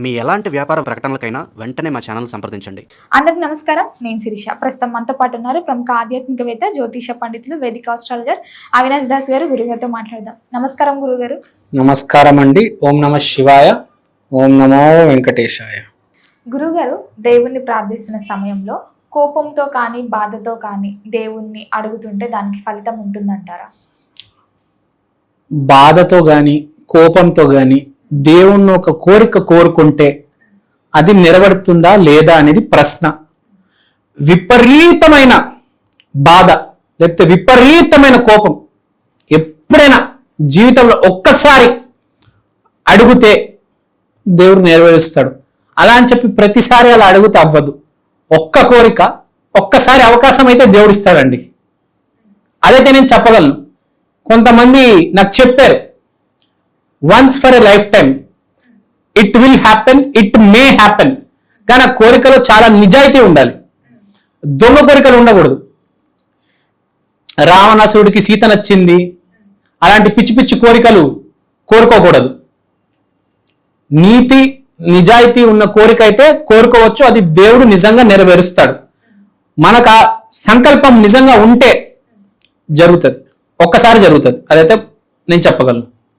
మీ ఎలాంటి వ్యాపార ప్రకటనలకైనా వెంటనే మా ఛానల్ సంప్రదించండి. అందరికి నమస్కారం, నేను శిరీష. ప్రస్తుతం మనతో పాటు ఉన్నారు ప్రముఖ ఆధ్యాత్మికవేత్త, జ్యోతిష పండితులు, వేదిక ఆస్ట్రాలజర్ అవినాష్ దాస్ గారు. గురుగారితో మాట్లాడదాం. నమస్కారం గురుగారు. నమస్కారం అండి. ఓం నమ శివాయ, ఓం నమో వెంకటేశాయ. గురుగారు, దేవుణ్ణి ప్రార్థిస్తున్న సమయంలో కోపంతో కానీ బాధతో కానీ దేవుణ్ణి అడుగుతుంటే దానికి ఫలితం ఉంటుందంటారా? బాధతో గాని కోపంతో గాని దేవుణ్ణి ఒక కోరిక కోరుకుంటే అది నెరవేరుతుందా లేదా అనేది ప్రశ్న. విపరీతమైన బాధ లేకపోతే విపరీతమైన కోపం ఎప్పుడైనా జీవితంలో ఒక్కసారి అడిగితే దేవుడు నెరవేరుస్తాడు. అలా అని చెప్పి ప్రతిసారి అలా అడిగితే అవ్వదు. ఒక్క కోరిక ఒక్కసారి అవకాశం అయితే దేవుడు ఇస్తాడండి. అదైతే నేను చెప్పగలను. కొంతమంది నాకు చెప్పారు, once for a life time it will happen, it may happen. కానీ ఆ కోరికలో చాలా నిజాయితీ ఉండాలి. దొంగ కోరికలు ఉండకూడదు. రావణాసుడికి సీత నచ్చింది, అలాంటి పిచ్చి పిచ్చి కోరికలు కోరుకోకూడదు. నీతి నిజాయితీ ఉన్న కోరిక అయితే కోరుకోవచ్చు, అది దేవుడు నిజంగా నెరవేరుస్తాడు. మనకు ఆ సంకల్పం నిజంగా ఉంటే జరుగుతుంది, ఒక్కసారి జరుగుతుంది. అదైతే నేను చెప్పగలను.